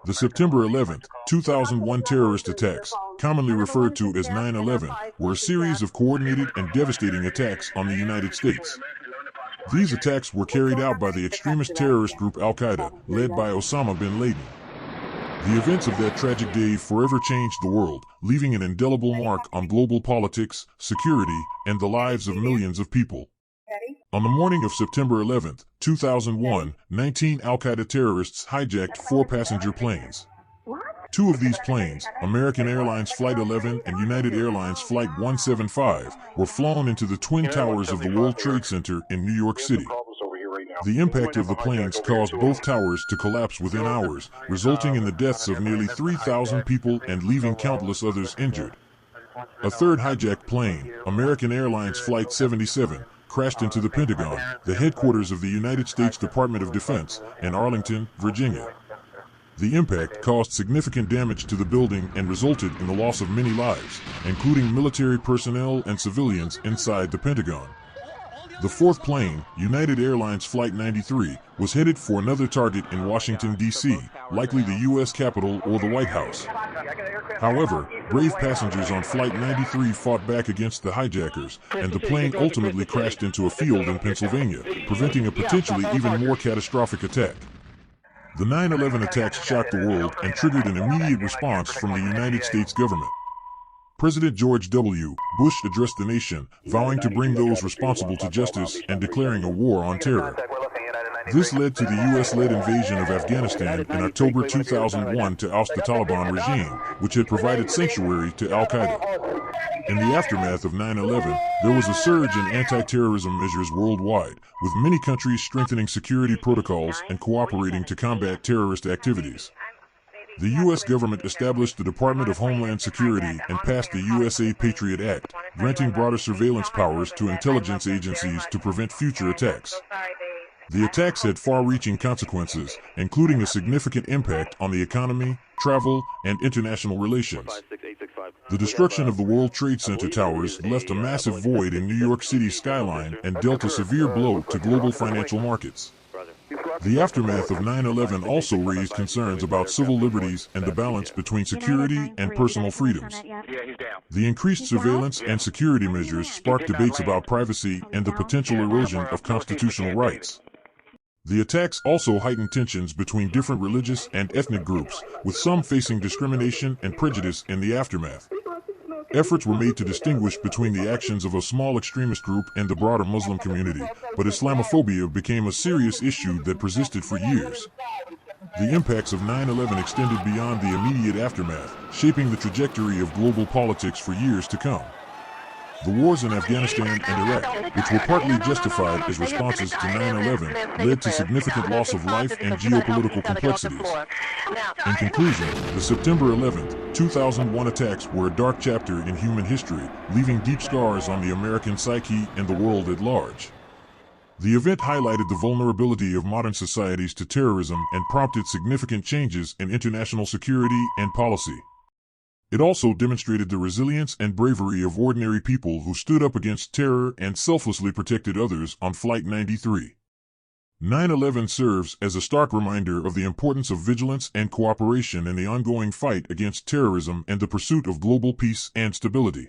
The September 11, 2001 terrorist attacks, commonly referred to as 9/11, were a series of coordinated and devastating attacks on the United States. These attacks were carried out by the extremist terrorist group al-Qaeda, led by Osama bin Laden. The events of that tragic day forever changed the world, leaving an indelible mark on global politics, security, and the lives of millions of people. On the morning of September 11, 2001, 19 al-Qaeda terrorists hijacked 4 passenger planes. 2 of these planes, American Airlines Flight 11 and United Airlines Flight 175, were flown into the Twin Towers of the World Trade Center in New York City. The impact of the planes caused both towers to collapse within hours, resulting in the deaths of nearly 3,000 people and leaving countless others injured. A third hijacked plane, American Airlines Flight 77, crashed into the Pentagon, the headquarters of the United States Department of Defense, in Arlington, Virginia. The impact caused significant damage to the building and resulted in the loss of many lives, including military personnel and civilians inside the Pentagon. The fourth plane, United Airlines Flight 93, was headed for another target in Washington, D.C., likely the U.S. Capitol or the White House. However, brave passengers on Flight 93 fought back against the hijackers, and the plane ultimately crashed into a field in Pennsylvania, preventing a potentially even more catastrophic attack. The 9/11 attacks shocked the world and triggered an immediate response from the United States government. President George W. Bush addressed the nation, vowing to bring those responsible to justice and declaring a war on terror. This led to the U.S.-led invasion of Afghanistan in October 2001 to oust the Taliban regime, which had provided sanctuary to al-Qaeda. In the aftermath of 9/11, there was a surge in anti-terrorism measures worldwide, with many countries strengthening security protocols and cooperating to combat terrorist activities. The U.S. government established the Department of Homeland Security and passed the USA Patriot Act, granting broader surveillance powers to intelligence agencies to prevent future attacks. The attacks had far-reaching consequences, including a significant impact on the economy, travel, and international relations. The destruction of the World Trade Center towers left a massive void in New York City's skyline and dealt a severe blow to global financial markets. The aftermath of 9/11 also raised concerns about civil liberties and the balance between security and personal freedoms. The increased surveillance and security measures sparked debates about privacy and the potential erosion of constitutional rights. The attacks also heightened tensions between different religious and ethnic groups, with some facing discrimination and prejudice in the aftermath. Efforts were made to distinguish between the actions of a small extremist group and the broader Muslim community, but Islamophobia became a serious issue that persisted for years. The impacts of 9/11 extended beyond the immediate aftermath, shaping the trajectory of global politics for years to come. The wars in Afghanistan and Iraq, which were partly justified as responses to 9/11, led to significant loss of life and geopolitical complexities. In conclusion, the September 11, 2001 attacks were a dark chapter in human history, leaving deep scars on the American psyche and the world at large. The event highlighted the vulnerability of modern societies to terrorism and prompted significant changes in international security and policy. It also demonstrated the resilience and bravery of ordinary people who stood up against terror and selflessly protected others on Flight 93. 9/11 serves as a stark reminder of the importance of vigilance and cooperation in the ongoing fight against terrorism and the pursuit of global peace and stability.